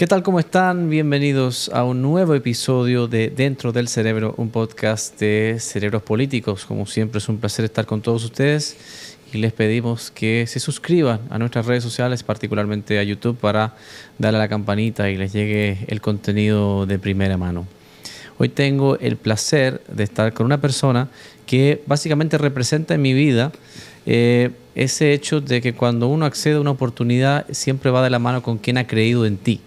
¿Qué tal? ¿Cómo están? Bienvenidos a un nuevo episodio de Dentro del Cerebro, un podcast de cerebros políticos. Como siempre es un placer estar con todos ustedes y les pedimos que se suscriban a nuestras redes sociales, particularmente a YouTube, para darle a la campanita y les llegue el contenido de primera mano. Hoy tengo el placer de estar con una persona que básicamente representa en mi vida ese hecho de que cuando uno accede a una oportunidad siempre va de la mano con quien ha creído en ti.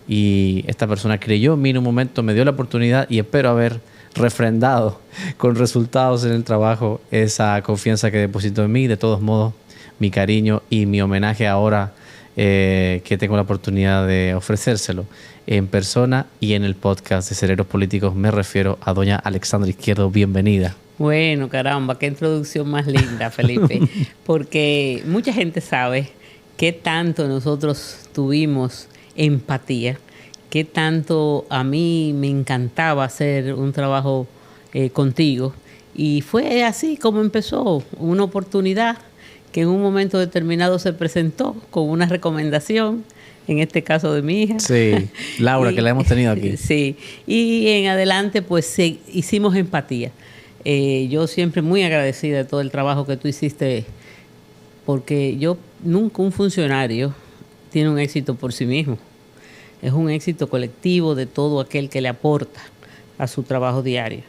Y esta persona creyó en mí en un momento, me dio la oportunidad y espero haber refrendado con resultados en el trabajo esa confianza que depositó en mí. De todos modos, mi cariño y mi homenaje ahora que tengo la oportunidad de ofrecérselo en persona y en el podcast de Cerebros Políticos. Me refiero a doña Alexandra Izquierdo. Bienvenida. Bueno, caramba, qué introducción más linda, Felipe. Porque mucha gente sabe qué tanto nosotros tuvimos empatía, qué tanto a mí me encantaba hacer un trabajo contigo. Y fue así como empezó, una oportunidad que en un momento determinado se presentó con una recomendación, en este caso de mi hija. Sí, Laura, que la hemos tenido aquí. Sí, y en adelante pues hicimos empatía. Yo siempre muy agradecida de todo el trabajo que tú hiciste, porque nunca un funcionario tiene un éxito por sí mismo. Es un éxito colectivo de todo aquel que le aporta a su trabajo diario.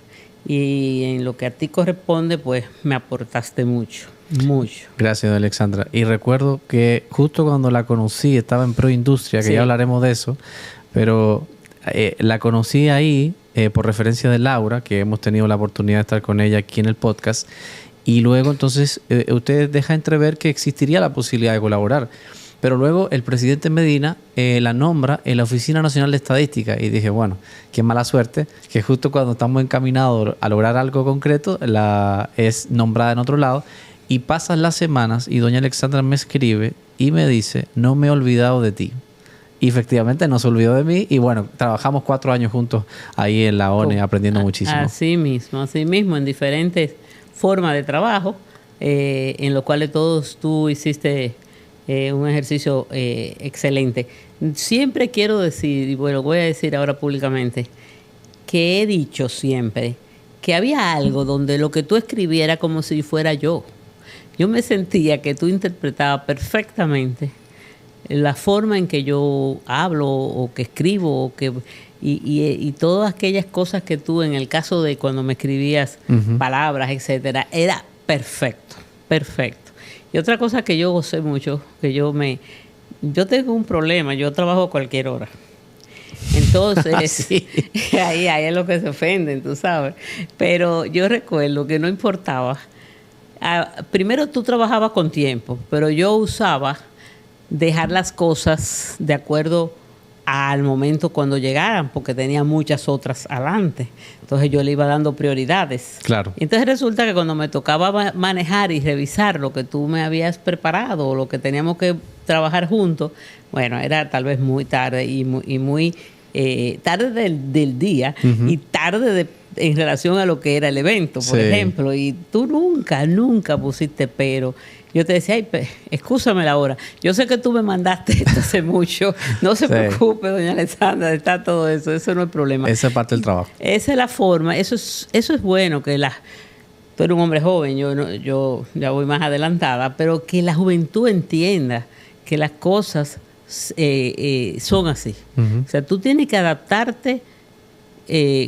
Y en lo que a ti corresponde, pues me aportaste mucho. Mucho. Gracias, Alexandra. Y recuerdo que justo cuando la conocí, estaba en Proindustria, que sí, ya hablaremos de eso, pero la conocí ahí por referencia de Laura, que hemos tenido la oportunidad de estar con ella aquí en el podcast, y luego entonces usted deja entrever que existiría la posibilidad de colaborar. Pero luego el presidente Medina la nombra en la Oficina Nacional de Estadística y dije, bueno, qué mala suerte que justo cuando estamos encaminados a lograr algo concreto, es nombrada en otro lado. Y pasan las semanas y doña Alexandra me escribe y me dice, no me he olvidado de ti. Y efectivamente no se olvidó de mí y bueno, trabajamos 4 años juntos ahí en la ONE aprendiendo muchísimo. Así mismo, en diferentes formas de trabajo, en los cuales todos tú hiciste un ejercicio excelente. Siempre quiero decir, y bueno, voy a decir ahora públicamente, que he dicho siempre que había algo donde lo que tú escribieras como si fuera yo. Yo me sentía que tú interpretabas perfectamente la forma en que yo hablo o que escribo y todas aquellas cosas que tú, en el caso de cuando me escribías palabras, etcétera, era perfecto. Y otra cosa que yo gocé mucho, que yo tengo un problema, yo trabajo a cualquier hora. Entonces, sí. ahí es lo que se ofenden, tú sabes. Pero yo recuerdo que no importaba. Primero tú trabajabas con tiempo, pero yo usaba dejar las cosas de acuerdo al momento cuando llegaran, porque tenía muchas otras adelante. Entonces yo le iba dando prioridades. Claro. Y entonces resulta que cuando me tocaba manejar y revisar lo que tú me habías preparado o lo que teníamos que trabajar juntos, bueno, era tal vez muy tarde y muy tarde del día y tarde en relación a lo que era el evento, por ejemplo. Y tú nunca pusiste pero. Yo te decía, excúsame la hora. Yo sé que tú me mandaste esto hace mucho. No se preocupe, doña Alexandra, está todo eso. Eso no es problema. Esa es parte del trabajo. Esa es la forma. Eso es bueno que tú eres un hombre joven, yo ya voy más adelantada, pero que la juventud entienda que las cosas son así. O sea, tú tienes que adaptarte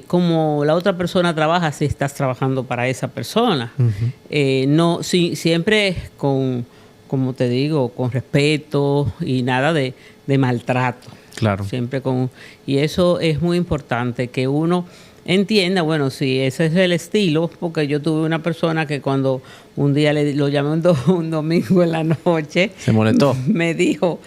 como la otra persona trabaja, si estás trabajando para esa persona. No, siempre como te digo, con respeto y nada de maltrato. Claro. Siempre y eso es muy importante, que uno entienda, bueno, si ese es el estilo, porque yo tuve una persona que cuando un día lo llamé un domingo en la noche, se molestó. Me dijo,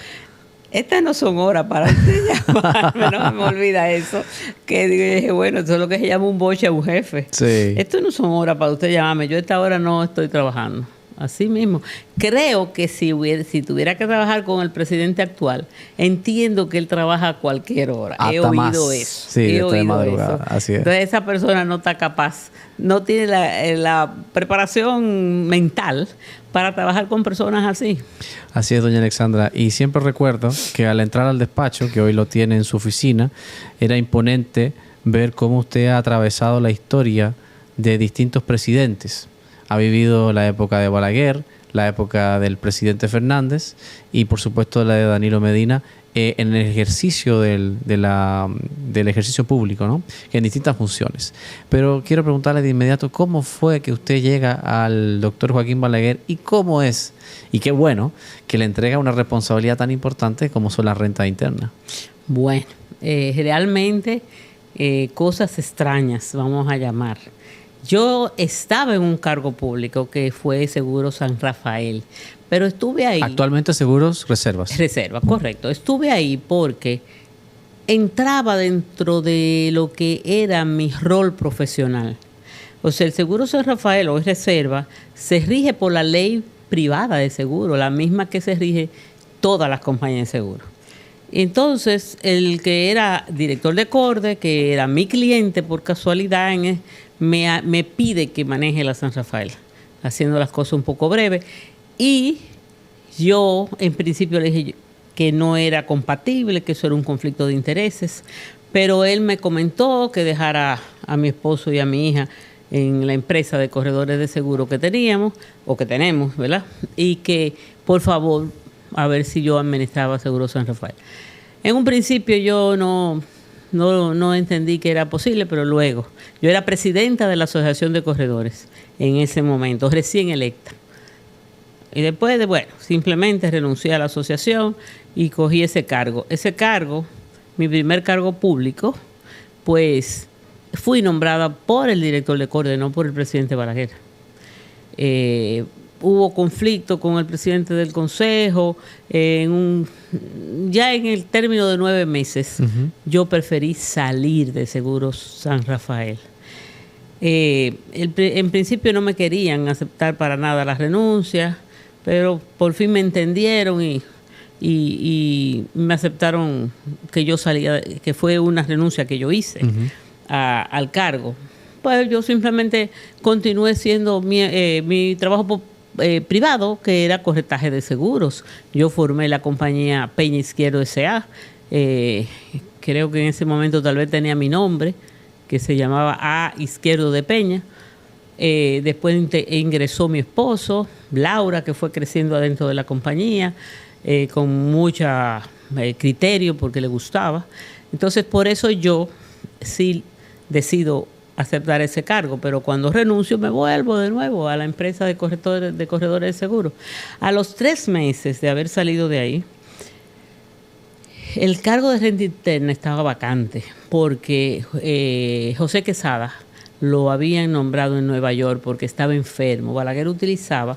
estas no son horas para usted llamarme, no me olvida eso. Que dije, bueno, eso es lo que se llama un boche a un jefe. Sí. Esto no son horas para usted llamarme, yo a esta hora no estoy trabajando. así mismo. Creo que si tuviera que trabajar con el presidente actual, entiendo que él trabaja a cualquier hora. Hasta he oído más. eso. Sí, he de oído madrugada. eso. Así es. Entonces esa persona no está capaz, no tiene la preparación mental para trabajar con personas así. Así es, doña Alexandra. Y siempre recuerdo que al entrar al despacho, que hoy lo tiene en su oficina, era imponente ver cómo usted ha atravesado la historia de distintos presidentes. Ha vivido la época de Balaguer, la época del presidente Fernández y por supuesto la de Danilo Medina en el ejercicio del ejercicio público, ¿no? En distintas funciones. Pero quiero preguntarle de inmediato cómo fue que usted llega al doctor Joaquín Balaguer y cómo es, y qué bueno, que le entrega una responsabilidad tan importante como son las rentas internas. Bueno, realmente cosas extrañas, vamos a llamar. Yo estaba en un cargo público que fue Seguro San Rafael, pero estuve ahí. Actualmente Seguros Reservas. Reserva, correcto. Estuve ahí porque entraba dentro de lo que era mi rol profesional. O sea, el Seguro San Rafael, hoy Reserva, se rige por la ley privada de seguro, la misma que se rige todas las compañías de seguro. Entonces, el que era director de Corde, que era mi cliente por casualidad, me pide que maneje la San Rafael, haciendo las cosas un poco breves. Y yo, en principio, le dije que no era compatible, que eso era un conflicto de intereses, pero él me comentó que dejara a mi esposo y a mi hija en la empresa de corredores de seguro que teníamos, o que tenemos, ¿verdad? Y que, por favor, a ver si yo administraba Seguro San Rafael. En un principio yo no entendí que era posible, pero luego, yo era presidenta de la Asociación de Corredores en ese momento, recién electa. Y después simplemente renuncié a la asociación y cogí ese cargo. Ese cargo, mi primer cargo público, pues fui nombrada por el director de Corde, no por el presidente Balaguer. Hubo conflicto con el presidente del consejo. Ya en el término de 9 meses, yo preferí salir de Seguros San Rafael. En principio no me querían aceptar para nada la renuncia, pero por fin me entendieron y me aceptaron que yo salía, que fue una renuncia que yo hice al cargo. Pues yo simplemente continué siendo mi trabajo privado, que era corretaje de seguros. Yo formé la compañía Peña Izquierdo S.A. Creo que en ese momento tal vez tenía mi nombre, que se llamaba A. Izquierdo de Peña. Después ingresó mi esposo, Laura, que fue creciendo adentro de la compañía, con mucho criterio porque le gustaba. Entonces, por eso yo sí decido aceptar ese cargo, pero cuando renuncio me vuelvo de nuevo a la empresa de corredores de seguros. A los 3 meses de haber salido de ahí, el cargo de renta interna estaba vacante porque José Quesada lo habían nombrado en Nueva York porque estaba enfermo. Balaguer utilizaba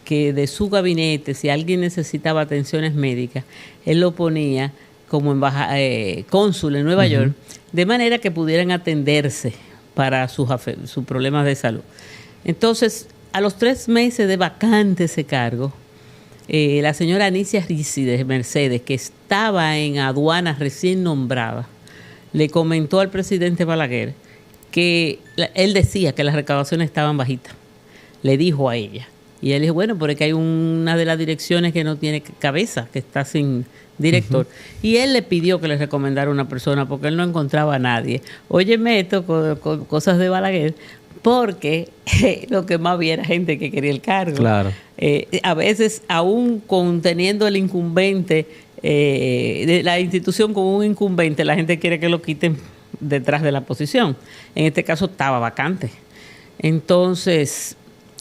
que de su gabinete, si alguien necesitaba atenciones médicas, él lo ponía como cónsul en Nueva York, de manera que pudieran atenderse para sus problemas de salud. Entonces, a los 3 meses de vacante ese cargo, la señora Anicia Rizzi de Mercedes, que estaba en aduanas recién nombrada, le comentó al presidente Balaguer que él decía que las recaudaciones estaban bajitas. Le dijo a ella. Y él dijo, bueno, porque hay una de las direcciones que no tiene cabeza, que está sin director. Y él le pidió que le recomendara una persona porque él no encontraba a nadie. Óyeme esto, con cosas de Balaguer, porque lo que más había era gente que quería el cargo. Claro. A veces, aún teniendo el incumbente, de la institución como un incumbente, la gente quiere que lo quiten detrás de la posición. En este caso estaba vacante. Entonces,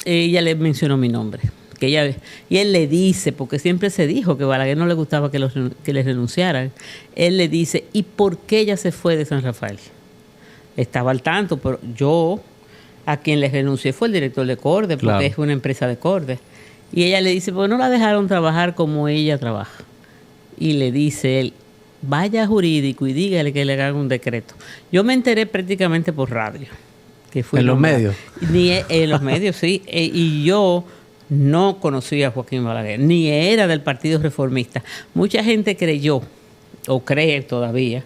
ella le mencionó mi nombre. Y él le dice, porque siempre se dijo que a Balaguer no le gustaba que le renunciaran, él le dice, ¿y por qué ella se fue de San Rafael? Estaba al tanto, pero yo a quien le renuncié fue el director de Corde, porque claro, es una empresa de Corde. Y ella le dice, pues no la dejaron trabajar como ella trabaja. Y le dice él, vaya jurídico y dígale que le hagan un decreto. Yo me enteré prácticamente por radio. Que fue ¿En los medios? En los medios, sí. Y yo no conocía a Joaquín Balaguer, ni era del Partido Reformista. Mucha gente creyó, o cree todavía,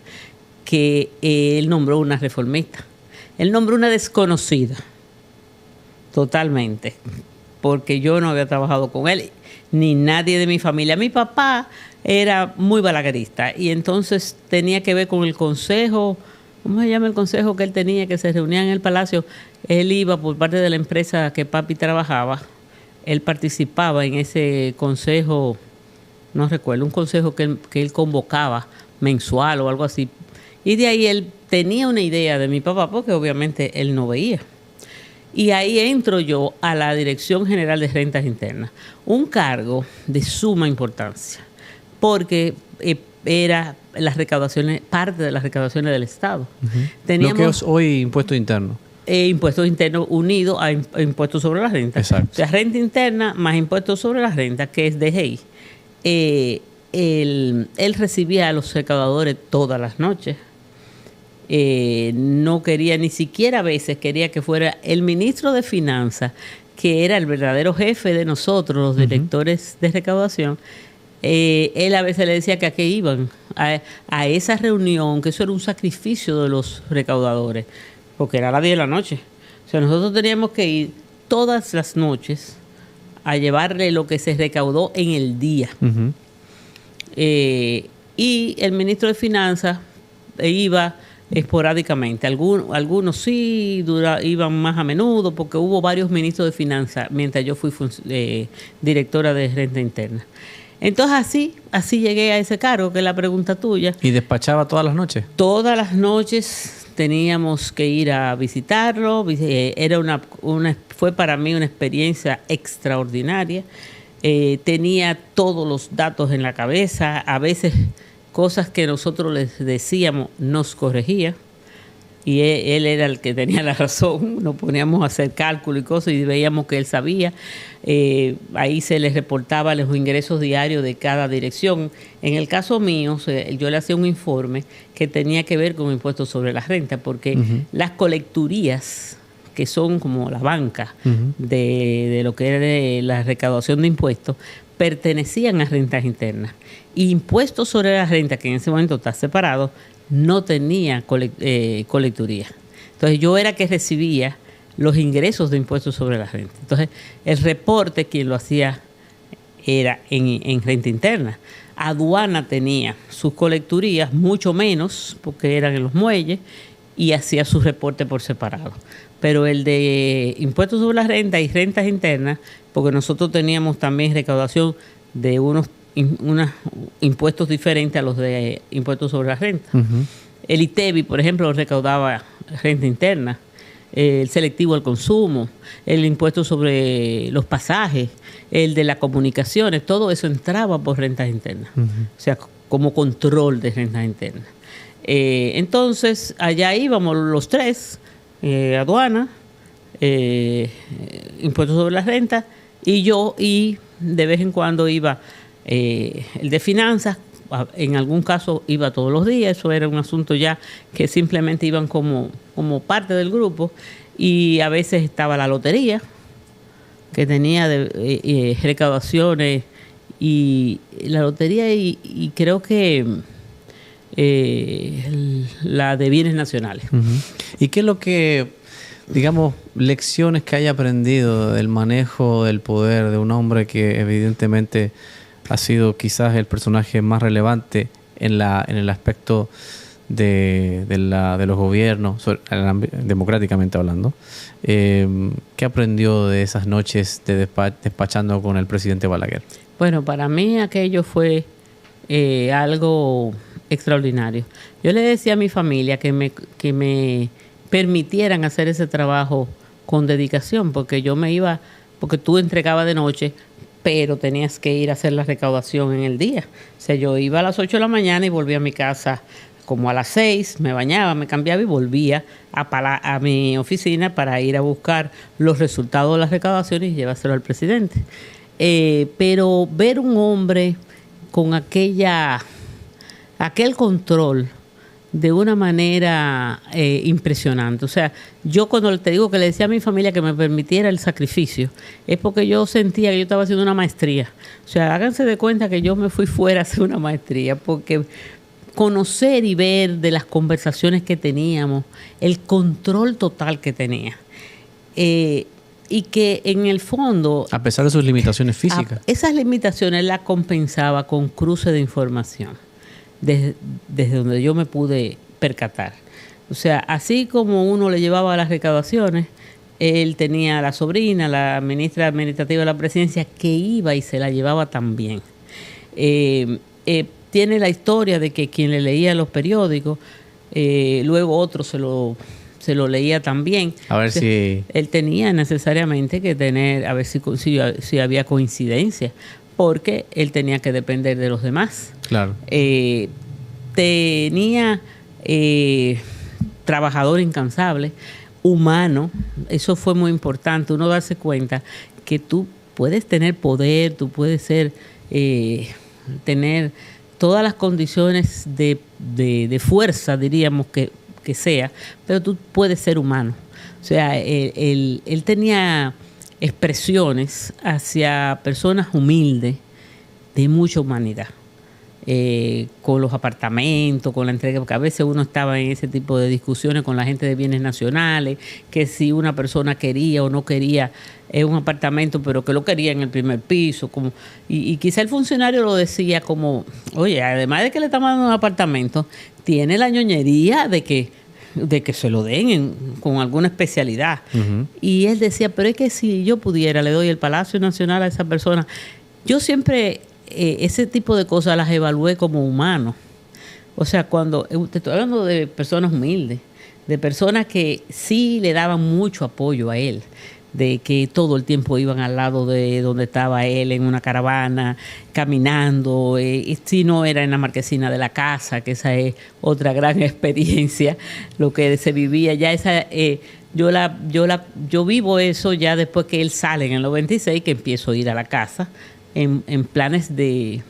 que él nombró una reformista. Él nombró una desconocida, totalmente, porque yo no había trabajado con él, ni nadie de mi familia. Mi papá era muy balaguerista y entonces tenía que ver con el consejo, ¿cómo se llama el consejo que él tenía, que se reunía en el Palacio? Él iba por parte de la empresa que papi trabajaba, él participaba en ese consejo, no recuerdo, un consejo que él convocaba mensual o algo así. Y de ahí él tenía una idea de mi papá, porque obviamente él no veía. Y ahí entro yo a la Dirección General de Rentas Internas, un cargo de suma importancia, porque era las recaudaciones, parte de las recaudaciones del Estado. Teníamos, lo que es hoy impuesto interno. Impuestos internos unidos a impuestos sobre la renta. Exacto. O sea, renta interna más impuestos sobre la renta, que es DGI. Él recibía a los recaudadores todas las noches. No quería, ni siquiera a veces quería que fuera el ministro de Finanzas, que era el verdadero jefe de nosotros, los directores de recaudación. Él a veces le decía que a qué iban, a esa reunión, que eso era un sacrificio de los recaudadores, porque era a las 10 de la noche. O sea, nosotros teníamos que ir todas las noches a llevarle lo que se recaudó en el día. Y el ministro de Finanzas iba esporádicamente. Algunos sí iban más a menudo, porque hubo varios ministros de Finanzas mientras yo fui directora de Renta Interna. Entonces así llegué a ese cargo, que es la pregunta tuya. ¿Y despachaba todas las noches? Todas las noches teníamos que ir a visitarlo. Fue para mí una experiencia extraordinaria. Tenía todos los datos en la cabeza. A veces cosas que nosotros les decíamos nos corregía. Y él era el que tenía la razón. Nos poníamos a hacer cálculo y cosas y veíamos que él sabía. Ahí se les reportaba los ingresos diarios de cada dirección. En el caso mío, yo le hacía un informe que tenía que ver con impuestos sobre la renta, porque las colecturías, que son como la banca de lo que era la recaudación de impuestos, pertenecían a rentas internas. Y impuestos sobre la renta, que en ese momento está separado, no tenía colecturía. Entonces yo era que recibía los ingresos de impuestos sobre la renta. Entonces el reporte quien lo hacía era en renta interna. Aduana tenía sus colecturías, mucho menos, porque eran en los muelles, y hacía su reporte por separado. Pero el de impuestos sobre la renta y rentas internas, porque nosotros teníamos también recaudación de unos impuestos diferentes a los de impuestos sobre la renta. El ITEBI, por ejemplo, recaudaba renta interna, el selectivo al consumo, el impuesto sobre los pasajes, el de las comunicaciones, todo eso entraba por rentas internas, o sea, como control de rentas internas. Entonces, allá íbamos los tres, aduana, impuestos sobre la renta, y yo, y de vez en cuando iba el de finanzas. En algún caso iba todos los días. Eso era un asunto ya que simplemente iban como parte del grupo. Y a veces estaba la lotería, que tenía recaudaciones, y la lotería y creo que la de bienes nacionales. ¿Y qué es lo que, digamos, lecciones que haya aprendido del manejo del poder de un hombre que evidentemente ha sido quizás el personaje más relevante en el aspecto de los gobiernos, democráticamente hablando? ¿Qué aprendió de esas noches de despachando con el presidente Balaguer? Bueno, para mí aquello fue algo extraordinario. Yo le decía a mi familia que me permitieran hacer ese trabajo con dedicación, porque yo me iba, porque tú entregabas de noche, pero tenías que ir a hacer la recaudación en el día. O sea, yo iba a las 8 de la mañana y volvía a mi casa como a las 6, me bañaba, me cambiaba y volvía a mi oficina para ir a buscar los resultados de las recaudaciones y llevárselo al presidente. Pero ver un hombre con aquel control de una manera impresionante. O sea, yo cuando te digo que le decía a mi familia que me permitiera el sacrificio, es porque yo sentía que yo estaba haciendo una maestría. O sea, háganse de cuenta que yo me fui fuera a hacer una maestría, porque conocer y ver de las conversaciones que teníamos, el control total que tenía. Y que en el fondo... A pesar de sus limitaciones físicas. Esas limitaciones las compensaba con cruce de información, desde donde yo me pude percatar. O sea, así como uno le llevaba las recaudaciones, él tenía a la sobrina, la ministra administrativa de la presidencia, que iba y se la llevaba también. Tiene la historia de que quien le leía los periódicos, luego otro se lo leía también. A ver si... Él tenía necesariamente que tener, a ver si había coincidencia, porque él tenía que depender de los demás. Claro. Tenía trabajador incansable, humano. Eso fue muy importante, uno darse cuenta que tú puedes tener poder, tú puedes ser tener todas las condiciones de fuerza, diríamos que sea, pero tú puedes ser humano. O sea, él tenía expresiones hacia personas humildes de mucha humanidad, con los apartamentos, con la entrega, porque a veces uno estaba en ese tipo de discusiones con la gente de bienes nacionales, que si una persona quería o no quería un apartamento, pero que lo quería en el primer piso, como y quizá el funcionario lo decía como, oye, además de que le estamos dando un apartamento, tiene la ñoñería de que se lo den con alguna especialidad. Uh-huh. Y él decía, pero es que si yo pudiera, le doy el Palacio Nacional a esa persona. Yo siempre ese tipo de cosas las evalué como humanos. O sea, cuando te estoy hablando de personas humildes, de personas que sí le daban mucho apoyo a él, de que todo el tiempo iban al lado de donde estaba él en una caravana, caminando, y si no era en la marquesina de la casa, que esa es otra gran experiencia, lo que se vivía ya esa... Yo vivo eso ya después que él sale en el 96, que empiezo a ir a la casa en planes de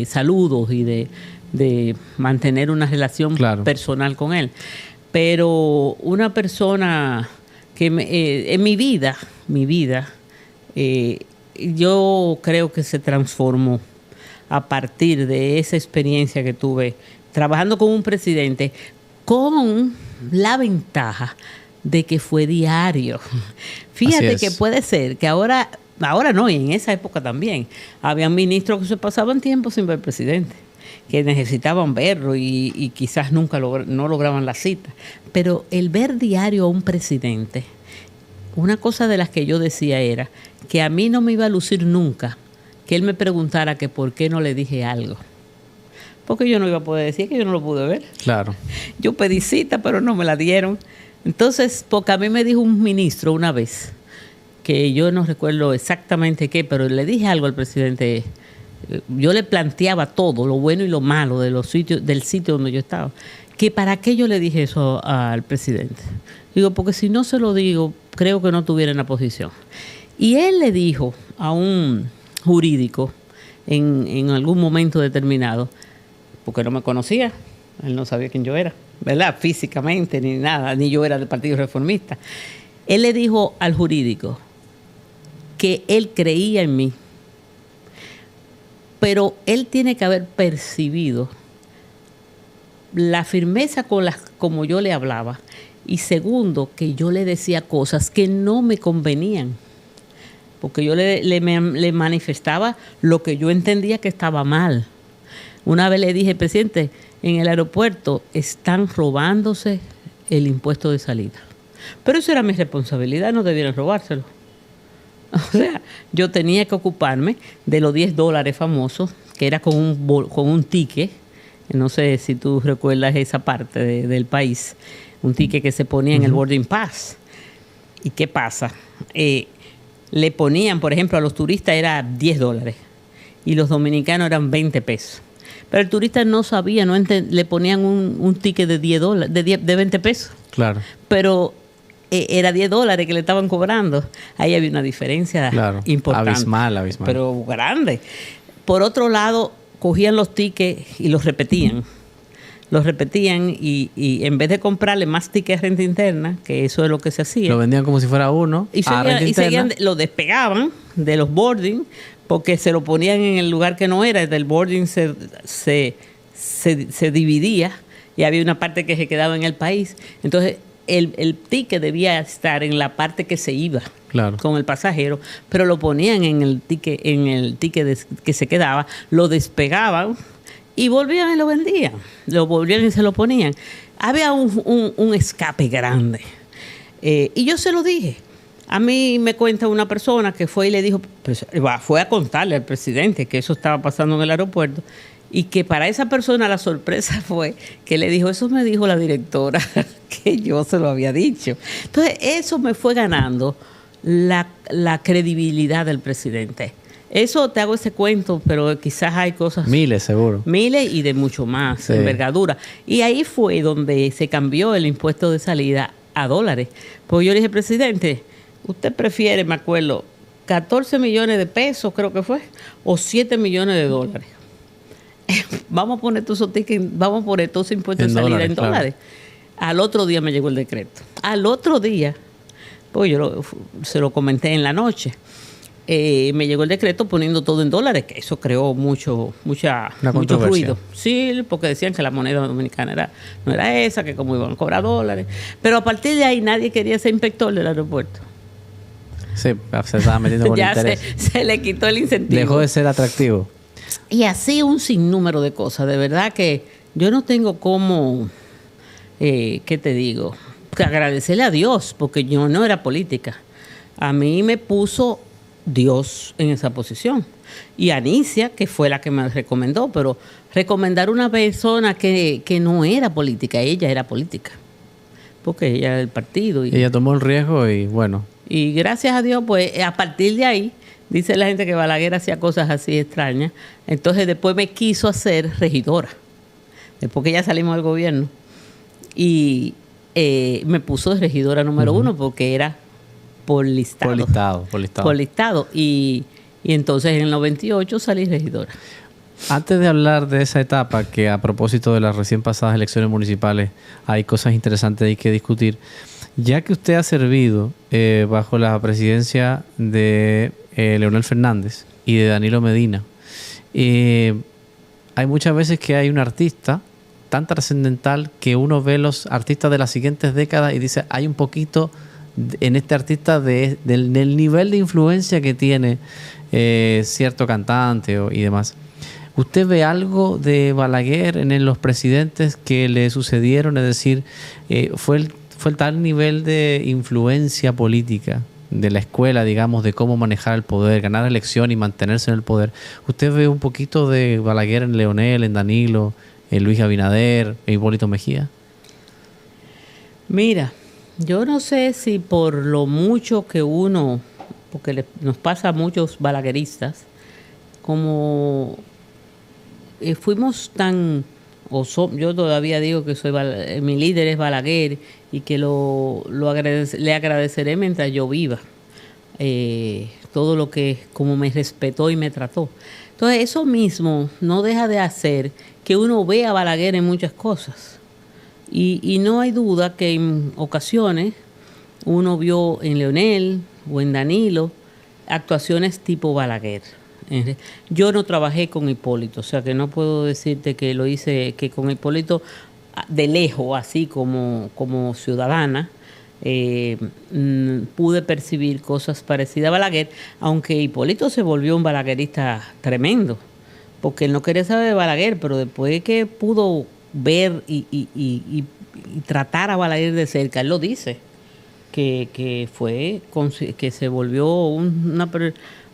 saludos y de mantener una relación personal con él. Pero una persona que en mi vida, yo creo que se transformó a partir de esa experiencia que tuve trabajando con un presidente, con la ventaja de que fue diario. Fíjate que puede ser que ahora no, y en esa época también, había ministros que se pasaban tiempo sin ver al presidente, que necesitaban verlo y quizás nunca no lograban la cita. Pero el ver diario a un presidente, una cosa de las que yo decía era que a mí no me iba a lucir nunca que él me preguntara que por qué no le dije algo. Porque yo no iba a poder decir que yo no lo pude ver. Claro. Yo pedí cita, pero no me la dieron. Entonces, porque a mí me dijo un ministro una vez, que yo no recuerdo exactamente qué, pero le dije algo al presidente. Yo le planteaba todo, lo bueno y lo malo de los sitios, del sitio donde yo estaba. Que para qué yo le dije eso al presidente. Digo, porque si no se lo digo, creo que no estuviera en la posición. Y él le dijo a un jurídico en algún momento determinado, porque no me conocía, él no sabía quién yo era, ¿verdad? Físicamente, ni nada, ni yo era del Partido Reformista. Él le dijo al jurídico que él creía en mí, pero él tiene que haber percibido la firmeza como yo le hablaba, y segundo, que yo le decía cosas que no me convenían, porque yo le manifestaba lo que yo entendía que estaba mal. Una vez le dije, presidente, en el aeropuerto están robándose el impuesto de salida. Pero eso era mi responsabilidad, no debieran robárselo. O sea, yo tenía que ocuparme de los $10 famosos, que era con un ticket. No sé si tú recuerdas esa parte del país. Un ticket que se ponía en el boarding pass. ¿Y qué pasa? Le ponían, por ejemplo, a los turistas era $10 y los dominicanos eran 20 pesos. Pero el turista no sabía, le ponían un ticket de $10, de 20 pesos. Claro. Pero era $10 que le estaban cobrando. Ahí había una diferencia importante. Abismal. Pero grande. Por otro lado, cogían los tickets y los repetían. lo repetían y en vez de comprarle más tickets de renta interna, que eso es lo que se hacía. Lo vendían como si fuera uno. Lo despegaban de los boarding porque se lo ponían en el lugar que no era. Del boarding se dividía y había una parte que se quedaba en el país. Entonces, el ticket debía estar en la parte que se iba, claro, con el pasajero, pero lo ponían en el ticket que se quedaba, lo despegaban y volvían y lo vendían. Lo volvían y se lo ponían. Había un escape grande. Y yo se lo dije. A mí me cuenta una persona que fue y le dijo, pues, fue a contarle al presidente que eso estaba pasando en el aeropuerto. Y que para esa persona la sorpresa fue que le dijo, eso me dijo la directora, que yo se lo había dicho. Entonces, eso me fue ganando la credibilidad del presidente. Eso te hago ese cuento, pero quizás hay cosas... Miles, seguro. Miles y de mucho más, sí, envergadura. Y ahí fue donde se cambió el impuesto de salida a dólares. Porque yo le dije, presidente, usted prefiere, me acuerdo, 14 millones de pesos, creo que fue, o 7 millones de dólares. Vamos a poner todos esos tickets, vamos a poner todos esos impuestos de salida en dólares. Claro. Al otro día me llegó el decreto. Al otro día, pues yo se lo comenté en la noche, me llegó el decreto poniendo todo en dólares, que eso creó mucho ruido. Sí, porque decían que la moneda dominicana no era esa, que como iban a cobrar dólares. Pero a partir de ahí nadie quería ser inspector del aeropuerto. Sí, se estaba metiendo con interés. Se le quitó el incentivo. Dejó de ser atractivo. Y así un sinnúmero de cosas. De verdad que yo no tengo cómo, ¿qué te digo? Que agradecerle a Dios, porque yo no era política. A mí me puso Dios en esa posición. Y Anicia, que fue la que me recomendó, pero recomendar a una persona que no era política, ella era política. Porque ella era del partido. Ella tomó el riesgo y bueno. Y gracias a Dios, pues a partir de ahí, dice la gente que Balaguer hacía cosas así extrañas. Entonces después me quiso hacer regidora. Después que ya salimos del gobierno. Y me puso de regidora número 1 porque era por listado. Por listado. Y entonces en el 98 salí regidora. Antes de hablar de esa etapa, que a propósito de las recién pasadas elecciones municipales hay cosas interesantes ahí que discutir, ya que usted ha servido bajo la presidencia de Leonel Fernández y de Danilo Medina, hay muchas veces que hay un artista tan trascendental que uno ve los artistas de las siguientes décadas y dice, hay un poquito en este artista del nivel de influencia que tiene cierto cantante y demás. ¿Usted ve algo de Balaguer en los presidentes que le sucedieron? Es decir, fue el tal nivel de influencia política de la escuela, digamos, de cómo manejar el poder, ganar elección y mantenerse en el poder. ¿Usted ve un poquito de Balaguer en Leonel, en Danilo, en Luis Abinader, en Hipólito Mejía? Mira, yo no sé si por lo mucho que uno, porque nos pasa a muchos balagueristas, como fuimos tan, yo todavía digo que mi líder es Balaguer y que le agradeceré mientras yo viva todo lo que, como me respetó y me trató. Entonces eso mismo no deja de hacer que uno vea a Balaguer en muchas cosas. Y no hay duda que en ocasiones uno vio en Leonel o en Danilo actuaciones tipo Balaguer. Yo no trabajé con Hipólito, o sea que no puedo decirte que lo hice, que con Hipólito de lejos, así como ciudadana, pude percibir cosas parecidas a Balaguer, aunque Hipólito se volvió un balaguerista tremendo, porque él no quería saber de Balaguer, pero después que pudo ver y tratar a Balaguer de cerca, él lo dice, que se volvió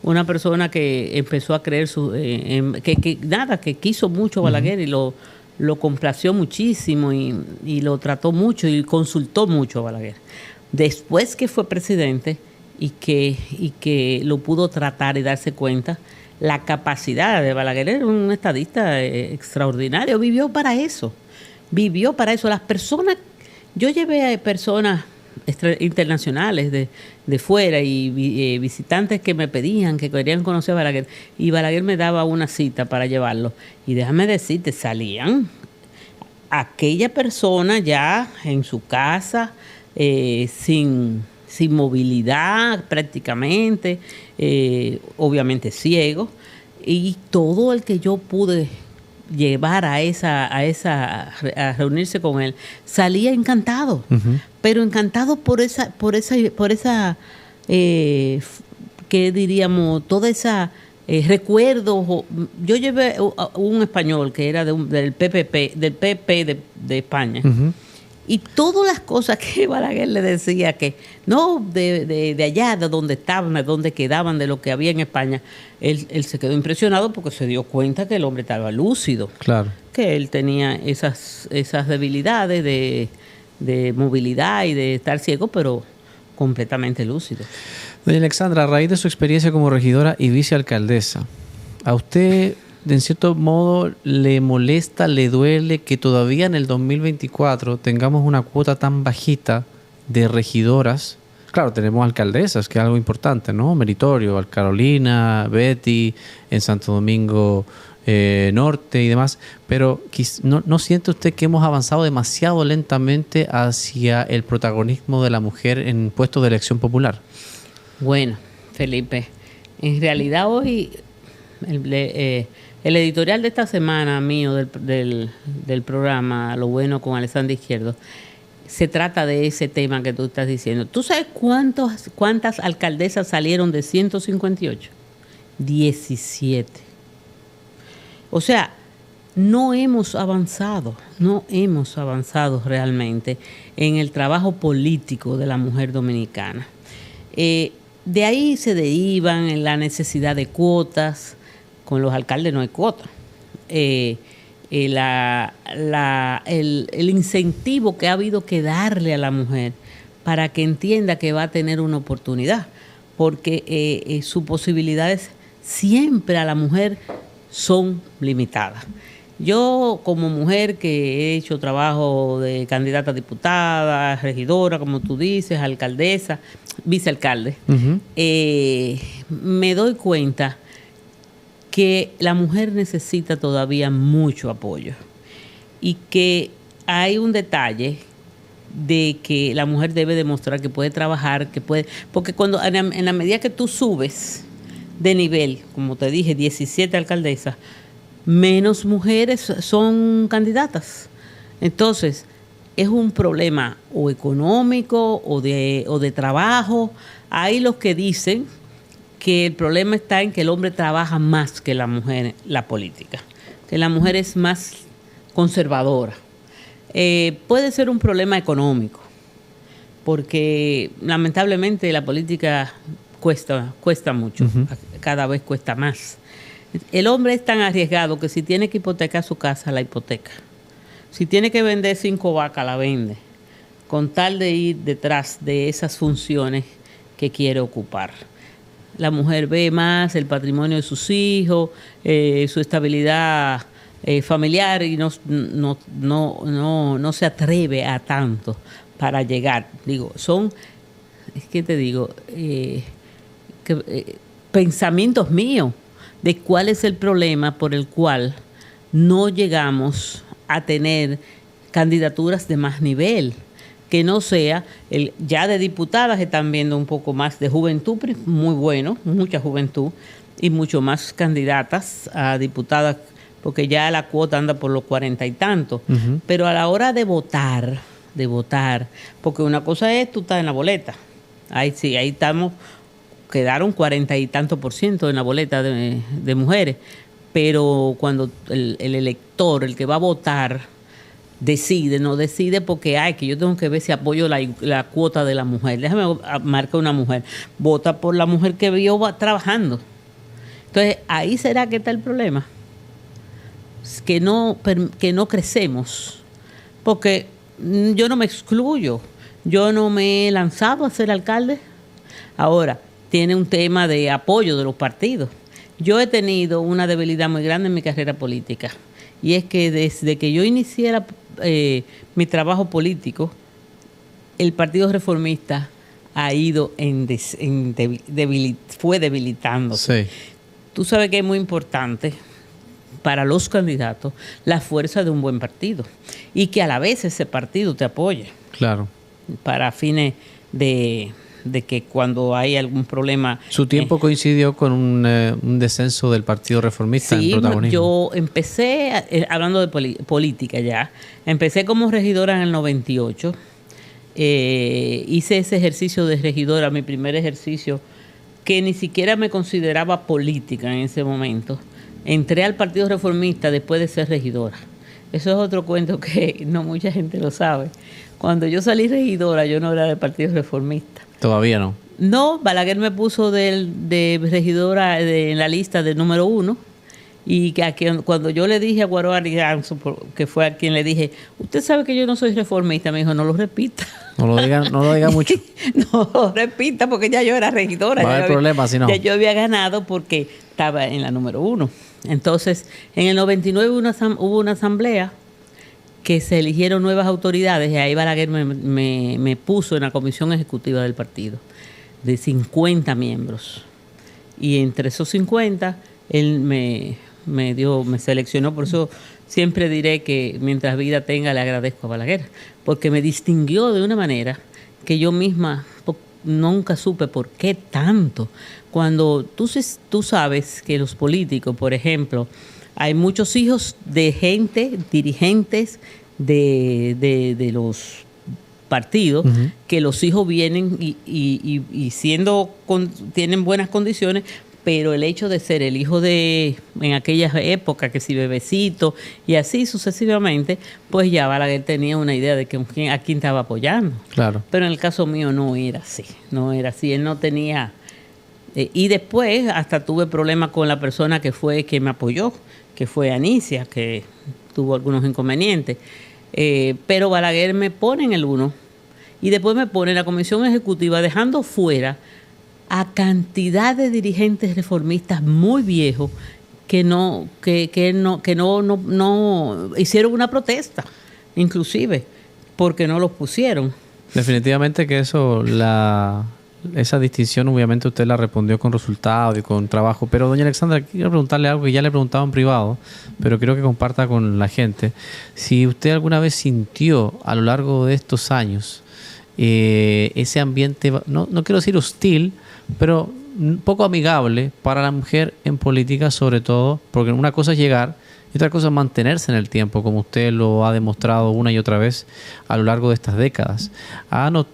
una persona que empezó a creer que quiso mucho Balaguer y lo complació muchísimo y lo trató mucho y consultó mucho a Balaguer. Después que fue presidente y que lo pudo tratar y darse cuenta, la capacidad de Balaguer era un estadista extraordinario, vivió para eso. Las personas, yo llevé a personas internacionales de fuera y visitantes que me pedían, que querían conocer a Balaguer, y Balaguer me daba una cita para llevarlos, y déjame decirte, salían aquella persona ya en su casa, sin movilidad prácticamente, obviamente ciego, y todo el que yo pude llevar a reunirse con él, salía encantado, pero encantado por esa ¿qué diríamos? Toda esa recuerdos. Yo llevé un español que era del PP de España. Y todas las cosas que Balaguer le decía, que no, de allá, de donde estaban, de donde quedaban, de lo que había en España, él se quedó impresionado porque se dio cuenta que el hombre estaba lúcido. Claro. Que él tenía esas debilidades de movilidad y de estar ciego, pero completamente lúcido. Doña Alexandra, a raíz de su experiencia como regidora y vicealcaldesa, ¿a usted, de en cierto modo, le molesta, le duele que todavía en el 2024 tengamos una cuota tan bajita de regidoras? Claro, tenemos alcaldesas, que es algo importante, ¿no? Meritorio, Carolina, Betty, en Santo Domingo Norte y demás, pero ¿no siente usted que hemos avanzado demasiado lentamente hacia el protagonismo de la mujer en puestos de elección popular? Bueno, Felipe, en realidad hoy el editorial de esta semana mío del programa Lo Bueno con Alexandra Izquierdo se trata de ese tema que tú estás diciendo. ¿Tú sabes cuántas alcaldesas salieron de 158? 17. O sea, no hemos avanzado realmente en el trabajo político de la mujer dominicana. De ahí se derivan en la necesidad de cuotas. Con los alcaldes no hay cuotas. El incentivo que ha habido que darle a la mujer para que entienda que va a tener una oportunidad, porque sus posibilidades siempre a la mujer son limitadas. Yo, como mujer que he hecho trabajo de candidata a diputada, regidora, como tú dices, alcaldesa, vicealcalde, me doy cuenta que la mujer necesita todavía mucho apoyo y que hay un detalle de que la mujer debe demostrar que puede trabajar, que puede, porque cuando en la medida que tú subes de nivel, como te dije, 17 alcaldesas, menos mujeres son candidatas. Entonces, es un problema o económico o de trabajo. Hay los que dicen que el problema está en que el hombre trabaja más que la mujer en la política, que la mujer es más conservadora. Puede ser un problema económico, porque lamentablemente la política cuesta mucho, cada vez cuesta más. El hombre es tan arriesgado que si tiene que hipotecar su casa, la hipoteca. Si tiene que vender 5 vacas, la vende, con tal de ir detrás de esas funciones que quiere ocupar. La mujer ve más el patrimonio de sus hijos, su estabilidad familiar, y no se atreve a tanto para llegar. Pensamientos míos de cuál es el problema por el cual no llegamos a tener candidaturas de más nivel, que no sea ya de diputadas. Están viendo un poco más de juventud, muy bueno, mucha juventud, y mucho más candidatas a diputadas, porque ya la cuota anda por los 40 y tantos. Pero a la hora de votar, porque una cosa es tú estás en la boleta, ahí sí, ahí estamos, quedaron 40 y tantos % en la boleta de mujeres, pero cuando el elector, el que va a votar, no decide porque que yo tengo que ver si apoyo la cuota de la mujer. Déjame marcar una mujer. Vota por la mujer que vio trabajando. Entonces, ahí será que está el problema. Que no crecemos. Porque yo no me excluyo. Yo no me he lanzado a ser alcalde. Ahora, tiene un tema de apoyo de los partidos. Yo he tenido una debilidad muy grande en mi carrera política. Y es que desde que yo inicié mi trabajo político, el Partido Reformista ha ido fue debilitándose. Sí. Tú sabes que es muy importante para los candidatos la fuerza de un buen partido y que a la vez ese partido te apoye. Claro. Para fines de que cuando hay algún problema... Su tiempo coincidió con un descenso del Partido Reformista en protagonismo. Yo empecé, hablando de política ya, empecé como regidora en el 98. Hice ese ejercicio de regidora, mi primer ejercicio, que ni siquiera me consideraba política en ese momento. Entré al Partido Reformista después de ser regidora. Eso es otro cuento que no mucha gente lo sabe. Cuando yo salí regidora, yo no era del Partido Reformista. Todavía no. No, Balaguer me puso de regidora en la lista del número 1. Y que cuando yo le dije a Guaro Ariganzo, que fue a quien le dije, usted sabe que yo no soy reformista, me dijo, no lo repita. No lo diga mucho. No lo repita porque ya yo era regidora. Va a haber problemas si no. Ya yo había ganado porque estaba en la número 1. Entonces, en el 99 hubo una asamblea que se eligieron nuevas autoridades y ahí Balaguer me puso en la comisión ejecutiva del partido de 50 miembros. Y entre esos 50, él me seleccionó. Por eso siempre diré que mientras vida tenga le agradezco a Balaguer, porque me distinguió de una manera que yo misma nunca supe por qué tanto. Cuando tú sabes que los políticos, por ejemplo, hay muchos hijos de gente, dirigentes de los partidos, uh-huh, que los hijos vienen y tienen buenas condiciones, pero el hecho de ser el hijo en aquellas épocas, que si bebecito y así sucesivamente, pues ya Balaguer tenía una idea de a quién estaba apoyando. Claro. Pero en el caso mío no era así, él no tenía... y después hasta tuve problemas con la persona que me apoyó, que fue Anicia, que tuvo algunos inconvenientes. Pero Balaguer me pone en el 1 y después me pone en la comisión ejecutiva, dejando fuera a cantidad de dirigentes reformistas muy viejos que no hicieron una protesta, inclusive porque no los pusieron. Definitivamente que esa distinción obviamente usted la respondió con resultados y con trabajo, pero doña Alexandra, quiero preguntarle algo que ya le he preguntado en privado, pero quiero que comparta con la gente. Si usted alguna vez sintió a lo largo de estos años ese ambiente, no quiero decir hostil, pero poco amigable para la mujer en política, sobre todo, porque una cosa es llegar y otra cosa es mantenerse en el tiempo, como usted lo ha demostrado una y otra vez a lo largo de estas décadas.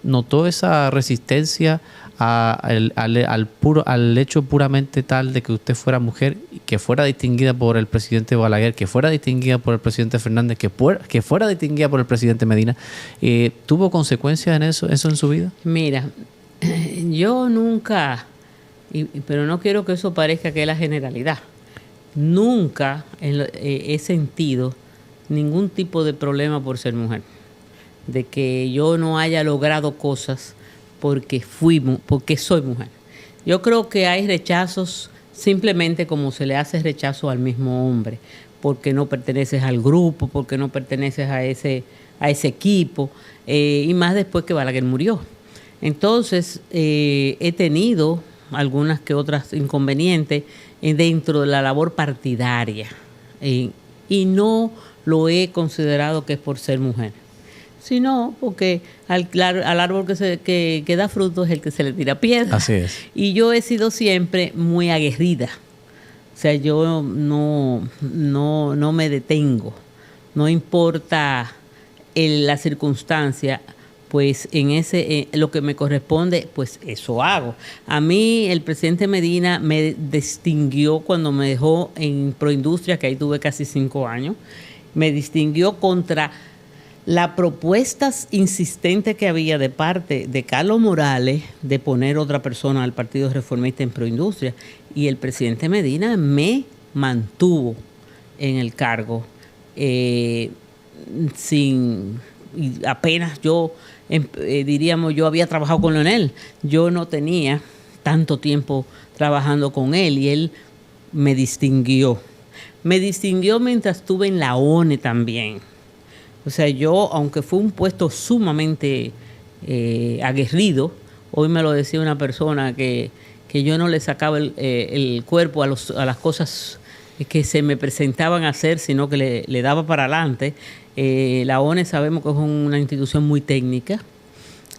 ¿Notó esa resistencia al hecho puramente tal de que usted fuera mujer, que fuera distinguida por el presidente Balaguer, que fuera distinguida por el presidente Fernández, que fuera distinguida por el presidente Medina? ¿Tuvo consecuencias en eso en su vida? Mira, yo nunca, pero no quiero que eso parezca que es la generalidad, nunca he sentido ningún tipo de problema por ser mujer, de que yo no haya logrado cosas porque soy mujer. Yo creo que hay rechazos simplemente como se le hace rechazo al mismo hombre, porque no perteneces al grupo, porque no perteneces a ese equipo, y más después que Balaguer murió. Entonces, he tenido algunas que otras inconvenientes dentro de la labor partidaria, y no lo he considerado que es por ser mujer, sino porque al árbol que da fruto es el que se le tira piedra. Así es. Y yo he sido siempre muy aguerrida. O sea, yo no me detengo. No importa la circunstancia, pues en lo que me corresponde, pues eso hago. A mí el presidente Medina me distinguió cuando me dejó en Proindustria, que ahí tuve casi 5 años. Me distinguió contra la propuesta insistente que había de parte de Carlos Morales de poner otra persona al Partido Reformista en Proindustria. Y el presidente Medina me mantuvo en el cargo y apenas yo, diríamos, yo había trabajado con Leonel. Yo no tenía tanto tiempo trabajando con él y él me distinguió. Me distinguió mientras estuve en la ONE también. O sea, yo, aunque fue un puesto sumamente aguerrido, hoy me lo decía una persona que yo no le sacaba el cuerpo a las cosas que se me presentaban a hacer, sino que le daba para adelante. La ONE sabemos que es una institución muy técnica.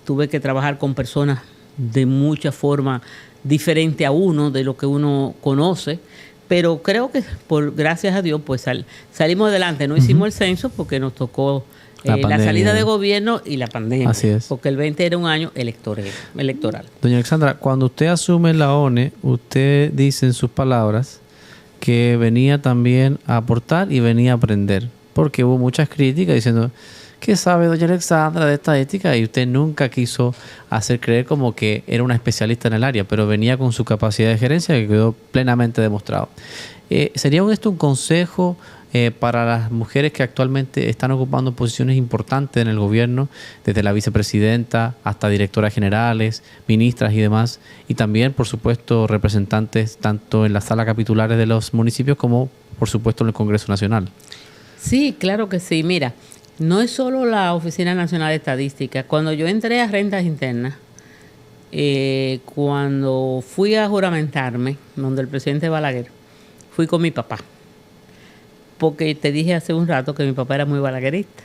Tuve que trabajar con personas de mucha forma diferente a uno, de lo que uno conoce, pero creo que gracias a Dios pues salimos adelante. No hicimos el censo porque nos tocó la salida de gobierno y la pandemia. Así es. Porque el 20 era un año electoral. Doña Alexandra, cuando usted asume la ONE, usted dice en sus palabras que venía también a aportar y venía a aprender, porque hubo muchas críticas diciendo: ¿qué sabe doña Alexandra de estadística? Y usted nunca quiso hacer creer como que era una especialista en el área, pero venía con su capacidad de gerencia que quedó plenamente demostrado. ¿Sería esto un consejo para las mujeres que actualmente están ocupando posiciones importantes en el gobierno, desde la vicepresidenta hasta directoras generales, ministras y demás, y también, por supuesto, representantes tanto en las salas capitulares de los municipios como, por supuesto, en el Congreso Nacional? Sí, claro que sí. Mira, no es solo la Oficina Nacional de Estadística. Cuando yo entré a Rentas Internas, cuando fui a juramentarme, donde el presidente Balaguer, fui con mi papá. Porque te dije hace un rato que mi papá era muy balaguerista.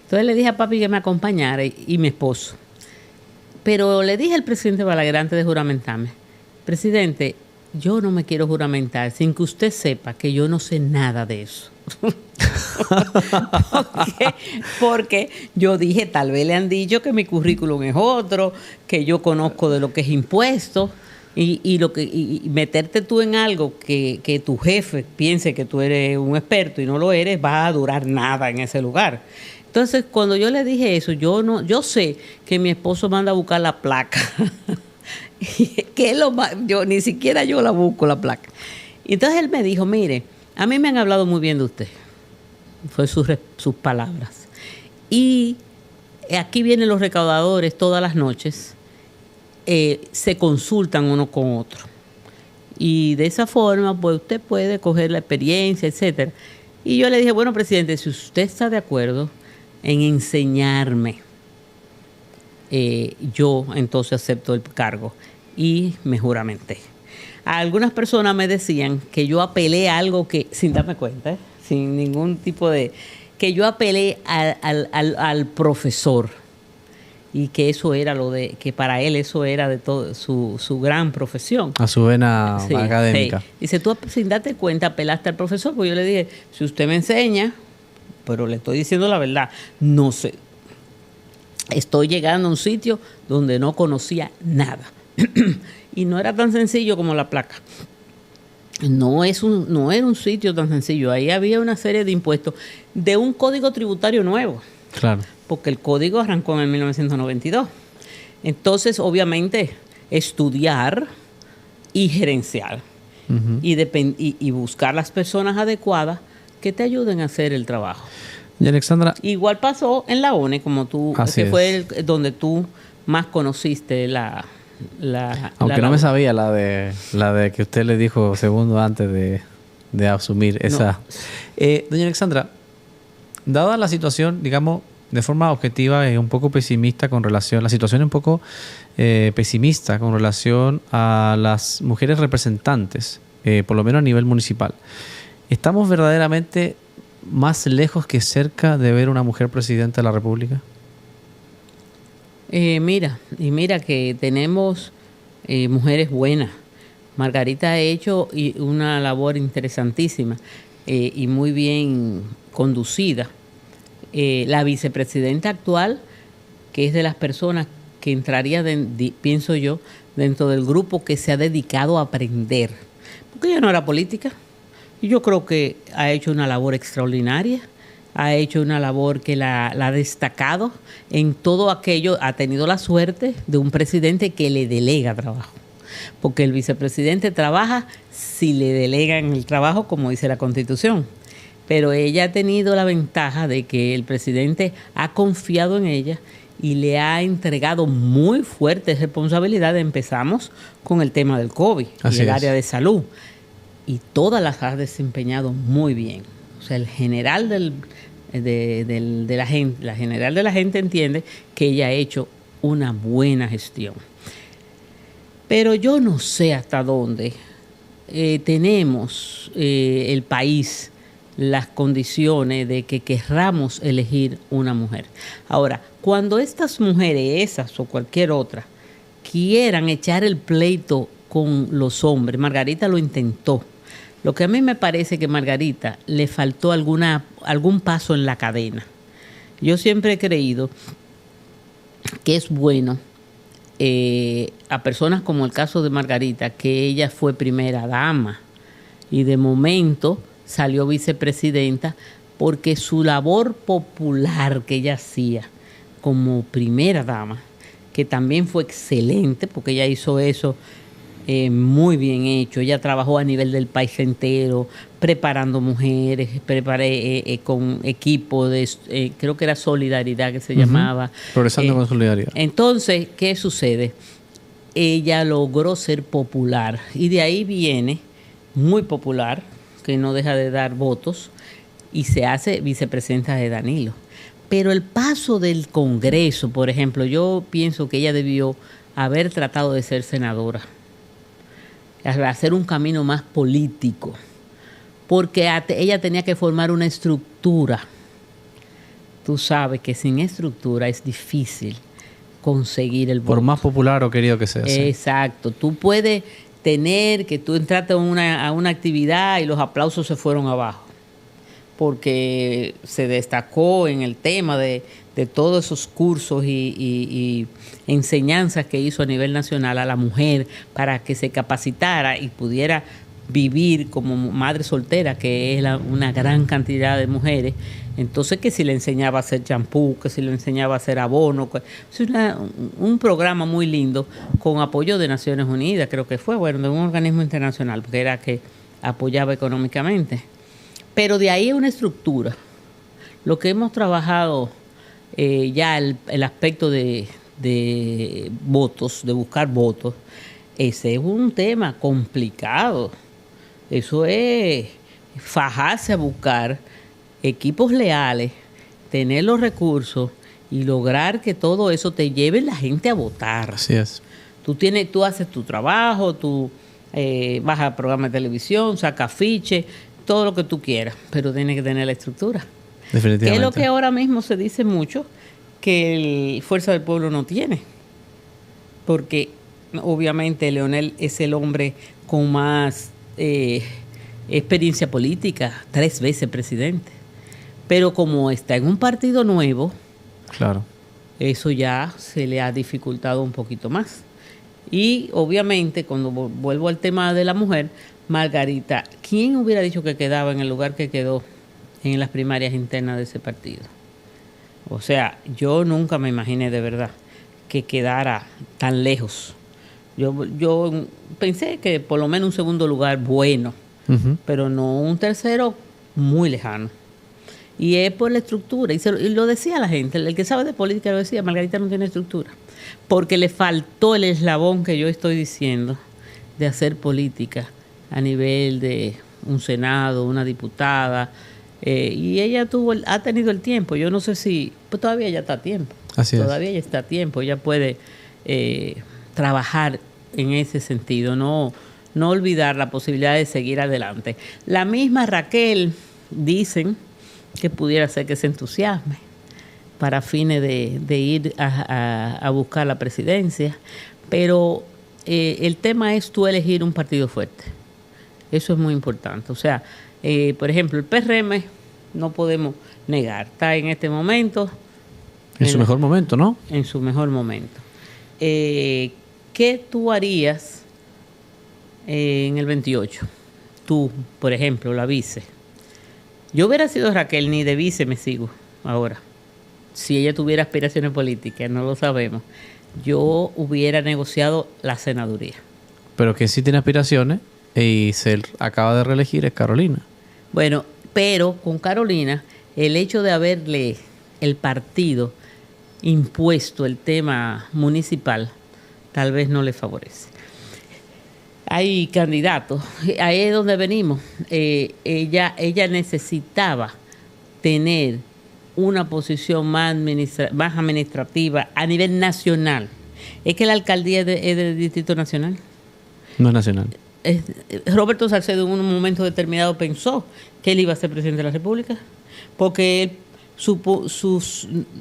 Entonces le dije a papi que me acompañara y mi esposo. Pero le dije al presidente Balaguer antes de juramentarme: presidente, yo no me quiero juramentar sin que usted sepa que yo no sé nada de eso. Porque yo dije, tal vez le han dicho que mi currículum es otro, que yo conozco de lo que es impuesto, y meterte tú en algo que tu jefe piense que tú eres un experto y no lo eres, va a durar nada en ese lugar. Entonces, cuando yo le dije eso, yo sé que mi esposo manda a buscar la placa. Ni siquiera yo la busco, la placa. Y entonces él me dijo: mire, a mí me han hablado muy bien de usted. Fue sus palabras. Y aquí vienen los recaudadores todas las noches, se consultan uno con otro. Y de esa forma, pues usted puede coger la experiencia, etcétera. Y yo le dije: bueno, presidente, si usted está de acuerdo en enseñarme, yo entonces acepto el cargo. Y me juramenté. Algunas personas me decían que yo apelé a algo que, sin darme cuenta, sin ningún tipo de... que yo apelé al profesor, y que eso era que para él eso era de todo su gran profesión. A su vena académica. Sí. Dice: tú sin darte cuenta apelaste al profesor. Pues yo le dije: si usted me enseña, pero le estoy diciendo la verdad, no sé. Estoy llegando a un sitio donde no conocía nada. Y no era tan sencillo como la placa. No era un sitio tan sencillo. Ahí había una serie de impuestos de un código tributario nuevo. Claro. Porque el código arrancó en 1992. Entonces, obviamente, estudiar y gerenciar. Uh-huh. Y buscar las personas adecuadas que te ayuden a hacer el trabajo. Y Alexandra, igual pasó en la ONE, como tú, que fue donde tú más conociste aunque no me sabía la de que usted le dijo segundos antes de asumir esa. Doña Alexandra, dada la situación, digamos, de forma objetiva y un poco pesimista la situación es un poco pesimista con relación a las mujeres representantes, por lo menos a nivel municipal. ¿Estamos verdaderamente más lejos que cerca de ver una mujer presidenta de la República? Mira que tenemos mujeres buenas. Margarita ha hecho una labor interesantísima y muy bien conducida. La vicepresidenta actual, que es de las personas que entraría, pienso yo, dentro del grupo que se ha dedicado a aprender. Porque ella no era política. Y yo creo que ha hecho una labor extraordinaria. Ha hecho una labor que la ha destacado en todo aquello. Ha tenido la suerte de un presidente que le delega trabajo. Porque el vicepresidente trabaja si le delegan el trabajo, como dice la Constitución. Pero ella ha tenido la ventaja de que el presidente ha confiado en ella y le ha entregado muy fuertes responsabilidades. Empezamos con el tema del COVID y el área de salud. Y todas las ha desempeñado muy bien. O sea, el general de la gente, la general de la gente entiende que ella ha hecho una buena gestión. Pero yo no sé hasta dónde tenemos el país las condiciones de que querramos elegir una mujer. Ahora, cuando estas mujeres, esas o cualquier otra, quieran echar el pleito con los hombres, Margarita lo intentó. Lo que a mí me parece que Margarita le faltó algún paso en la cadena. Yo siempre he creído que es bueno a personas como el caso de Margarita, que ella fue primera dama y de momento salió vicepresidenta, porque su labor popular que ella hacía como primera dama, que también fue excelente, porque ella hizo eso muy bien hecho. Ella trabajó a nivel del país entero, preparando mujeres, con equipo de, creo que era Solidaridad que se llamaba. Progresando con Solidaridad. Entonces, ¿qué sucede? Ella logró ser popular y de ahí viene muy popular, que no deja de dar votos, y se hace vicepresidenta de Danilo. Pero el paso del Congreso, por ejemplo, yo pienso que ella debió haber tratado de ser senadora, hacer un camino más político, porque ella tenía que formar una estructura. Tú sabes que sin estructura es difícil conseguir el voto. Por más popular o querido que sea. Exacto. Tú puedes tener que tú entraste a una actividad y los aplausos se fueron abajo, porque se destacó en el tema de todos esos cursos y enseñanzas que hizo a nivel nacional a la mujer para que se capacitara y pudiera vivir como madre soltera, que es una gran cantidad de mujeres. Entonces, que si le enseñaba a hacer champú, que si le enseñaba a hacer abono, es un programa muy lindo con apoyo de Naciones Unidas, creo que fue, bueno, de un organismo internacional, porque era que apoyaba económicamente. Pero de ahí es una estructura. Lo que hemos trabajado ya el aspecto de votos, de buscar votos, ese es un tema complicado. Eso es fajarse a buscar equipos leales, tener los recursos y lograr que todo eso te lleve la gente a votar. Así es. Tú haces tu trabajo, tú vas a programas de televisión, sacas afiches, todo lo que tú quieras, pero tienes que tener la estructura. Definitivamente. Que es lo que ahora mismo se dice mucho, que el Fuerza del Pueblo no tiene. Porque obviamente Leonel es el hombre con más experiencia política, 3 veces presidente. Pero como está en un partido nuevo, claro, eso ya se le ha dificultado un poquito más. Y obviamente, cuando vuelvo al tema de la mujer, Margarita, ¿quién hubiera dicho que quedaba en el lugar que quedó en las primarias internas de ese partido? O sea, yo nunca me imaginé de verdad que quedara tan lejos. Yo pensé que por lo menos un segundo lugar bueno, pero no un tercero muy lejano. Y es por la estructura, y lo decía la gente, el que sabe de política lo decía, Margarita no tiene estructura, porque le faltó el eslabón que yo estoy diciendo de hacer política a nivel de un senado, una diputada, y ella ha tenido el tiempo. Yo no sé si, pues todavía ya está a tiempo. Así todavía ya está a tiempo, ella puede trabajar en ese sentido, no olvidar la posibilidad de seguir adelante. La misma Raquel, dicen que pudiera ser que se entusiasme para fines de ir a buscar la presidencia, pero el tema es tú elegir un partido fuerte. Eso es muy importante. O sea, por ejemplo, el PRM no podemos negar, está en este momento en su mejor momento, ¿no? En su mejor momento. ¿Qué tú harías en el 28? Tú, por ejemplo, la vice. Yo hubiera sido Raquel, ni de vice me sigo ahora. Si ella tuviera aspiraciones políticas, no lo sabemos. Yo hubiera negociado la senaduría. Pero que sí tiene aspiraciones y se acaba de reelegir es Carolina. Bueno, pero con Carolina, el hecho de haberle el partido impuesto el tema municipal, tal vez no le favorece. Hay candidatos, ahí es donde venimos. Ella necesitaba tener una posición más administrativa a nivel nacional. Es que la alcaldía es del Distrito Nacional. No es nacional. Roberto Salcedo en un momento determinado pensó que él iba a ser presidente de la República, porque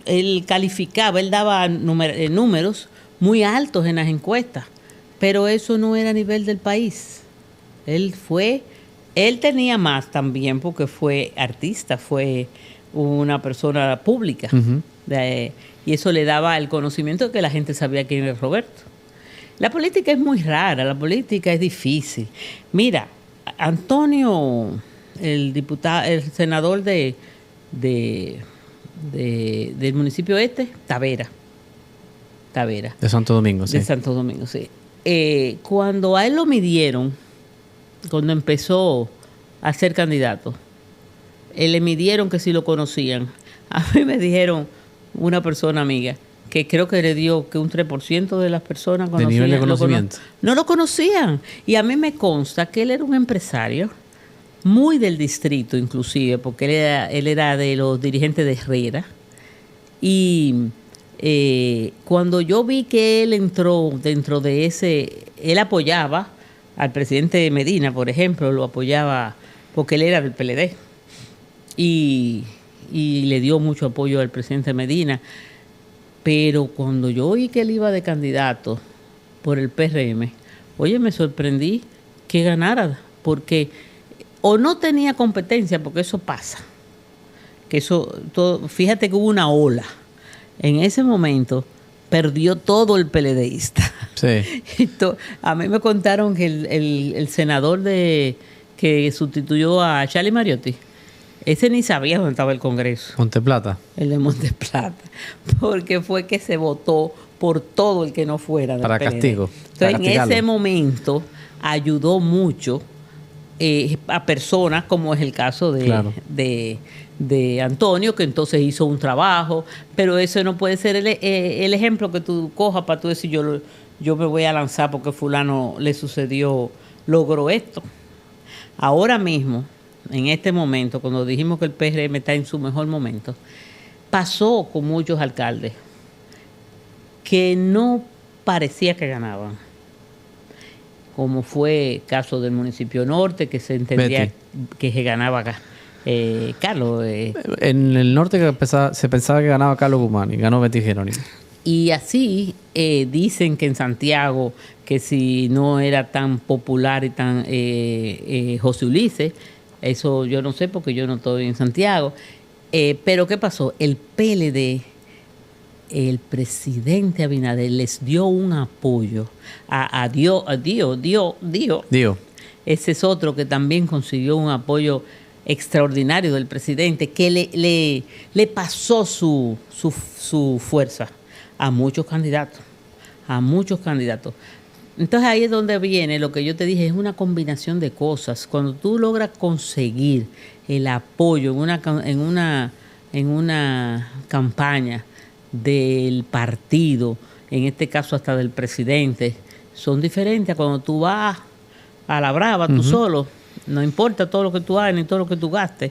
él calificaba, él daba números muy altos en las encuestas, pero eso no era a nivel del país. Él tenía más también porque fue artista, fue una persona pública. Uh-huh. Y eso le daba el conocimiento de que la gente sabía quién era Roberto. La política es muy rara, la política es difícil. Mira, Antonio, el senador del municipio Tavera. De Santo Domingo, sí. De Santo Domingo, sí. Cuando a él lo midieron, cuando empezó a ser candidato, le midieron que si lo conocían. A mí me dijeron una persona amiga que creo que le dio que un 3% de las personas conocían. ¿De nivel de conocimiento? No lo conocían. Y a mí me consta que él era un empresario muy del distrito, inclusive, porque él era de los dirigentes de Herrera. Y cuando yo vi que él entró dentro de él apoyaba al presidente Medina, por ejemplo, lo apoyaba porque él era del PLD. Y le dio mucho apoyo al presidente Medina. Pero cuando yo oí que él iba de candidato por el PRM, oye, me sorprendí que ganara, porque o no tenía competencia, porque eso pasa. Fíjate que hubo una ola. En ese momento perdió todo el PLDista. Sí. A mí me contaron que el senador que sustituyó a Charlie Mariotti, ese ni sabía dónde estaba el Congreso. Monteplata. El de Monteplata. Porque fue que se votó por todo el que no fuera del para PLD. Castigo. Entonces, en ese momento ayudó mucho a personas, como es el caso de Antonio, que entonces hizo un trabajo. Pero eso no puede ser el ejemplo que tú cojas para tú decir yo me voy a lanzar porque fulano le sucedió, logró esto. Ahora mismo, en este momento, cuando dijimos que el PRM está en su mejor momento, pasó con muchos alcaldes que no parecía que ganaban, como fue el caso del municipio norte, que se entendía que se ganaba Carlos. En el norte se pensaba que ganaba Carlos Guzmán y ganó Betty Jerónimo. Y así dicen que en Santiago, que si no era tan popular y tan José Ulises, eso yo no sé porque yo no estoy en Santiago. Pero ¿qué pasó? El PLD, el presidente Abinader les dio un apoyo a Dio. Ese es otro que también consiguió un apoyo extraordinario del presidente, que le pasó su fuerza a muchos candidatos. Entonces ahí es donde viene lo que yo te dije, es una combinación de cosas. Cuando tú logras conseguir el apoyo en una campaña del partido, en este caso hasta del presidente, son diferentes a cuando tú vas a la brava, tú solo, no importa todo lo que tú hagas ni todo lo que tú gastes,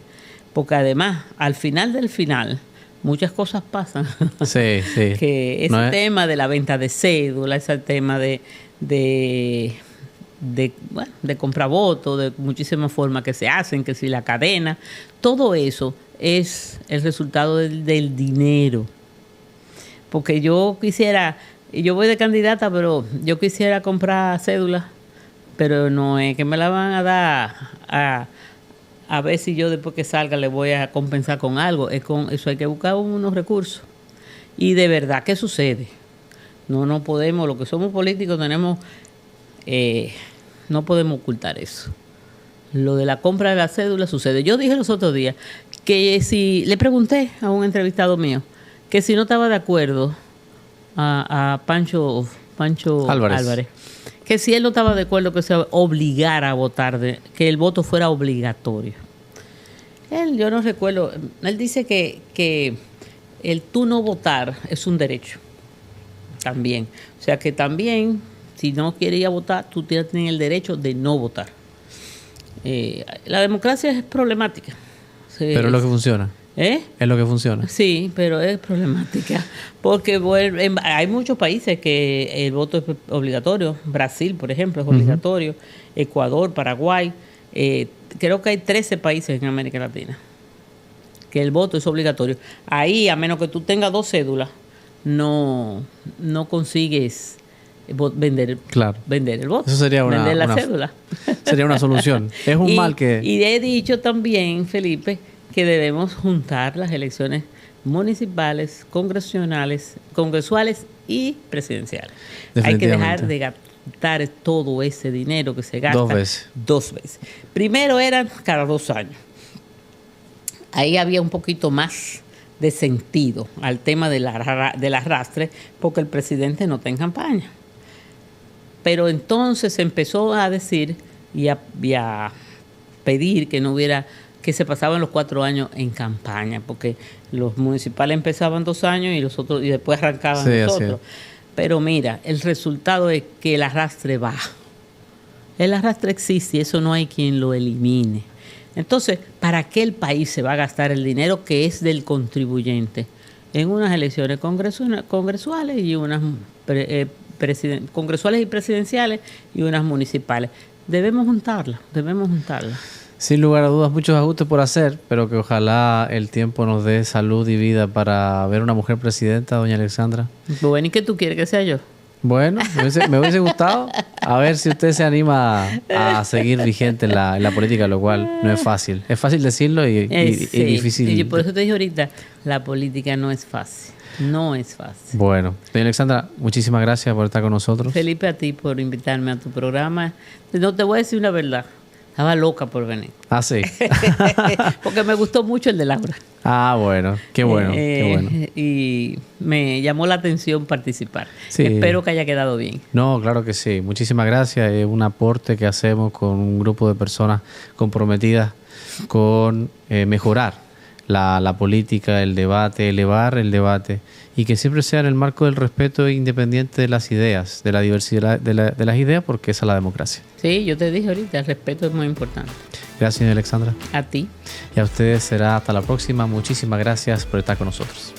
porque además, al final del final, muchas cosas pasan. Sí. Que ese tema de la venta de cédula, ese tema de comprar votos, de muchísimas formas que se hacen, que si la cadena, todo eso es el resultado del dinero. Porque yo voy de candidata, pero yo quisiera comprar cédulas, pero no es que me la van a dar a ver si yo después que salga le voy a compensar con algo. Con eso hay que buscar unos recursos. Y de verdad, ¿qué sucede? No podemos, los que somos políticos tenemos, no podemos ocultar eso. Lo de la compra de la cédula sucede. Yo dije los otros días que si, le pregunté a un entrevistado mío, que si no estaba de acuerdo a Pancho Álvarez, que si él no estaba de acuerdo que se obligara a votar, que el voto fuera obligatorio. Yo no recuerdo, él dice que el tú no votar es un derecho también. O sea que también, si no quieres ir a votar, tú tienes el derecho de no votar. La democracia es problemática. Pero es lo que funciona. Es lo que funciona. Sí, pero es problemática. Porque hay muchos países que el voto es obligatorio. Brasil, por ejemplo, es obligatorio. Ecuador, Paraguay. Creo que hay 13 países en América Latina que el voto es obligatorio. Ahí, a menos que tú tengas 2 cédulas, no consigues vender el voto. Eso sería vender la cédula. Sería una solución. Es un mal que... Y he dicho también, Felipe, que debemos juntar las elecciones municipales, congresuales y presidenciales. Hay que dejar de gastar todo ese dinero que se gasta 2 veces. Primero eran cada 2 años. Ahí había un poquito más de sentido al tema del arrastre, porque el presidente no está en campaña. Pero entonces se empezó a decir y a pedir que no hubiera, que se pasaban los 4 años en campaña, porque los municipales empezaban 2 años y los otros, y después arrancaban los otros. Pero mira, el resultado es que el arrastre va. El arrastre existe y eso no hay quien lo elimine. Entonces, ¿para qué el país se va a gastar el dinero que es del contribuyente en unas elecciones congresuales y unas congresuales y presidenciales y unas municipales? Debemos juntarlas. Sin lugar a dudas, muchos ajustes por hacer, pero que ojalá el tiempo nos dé salud y vida para ver una mujer presidenta, doña Alexandra. Bueno, ¿y qué tú quieres que sea yo? Bueno, me hubiese gustado. A ver si usted se anima a seguir vigente en la política, lo cual no es fácil. Es fácil decirlo y difícil. Y por eso te dije ahorita, la política no es fácil. No es fácil. Bueno, doña Alexandra, muchísimas gracias por estar con nosotros. Felipe, a ti por invitarme a tu programa. No te voy a decir una verdad. Estaba loca por venir. Ah, sí. Porque me gustó mucho el de Laura. Ah, bueno. Qué bueno. Y me llamó la atención participar. Sí. Espero que haya quedado bien. No, claro que sí. Muchísimas gracias. Es un aporte que hacemos con un grupo de personas comprometidas con mejorar la política, el debate, elevar el debate y que siempre sea en el marco del respeto independiente de las ideas, de la diversidad de las ideas, porque esa es la democracia. Sí, yo te dije ahorita, el respeto es muy importante. Gracias, Alexandra. A ti. Y a ustedes será hasta la próxima. Muchísimas gracias por estar con nosotros.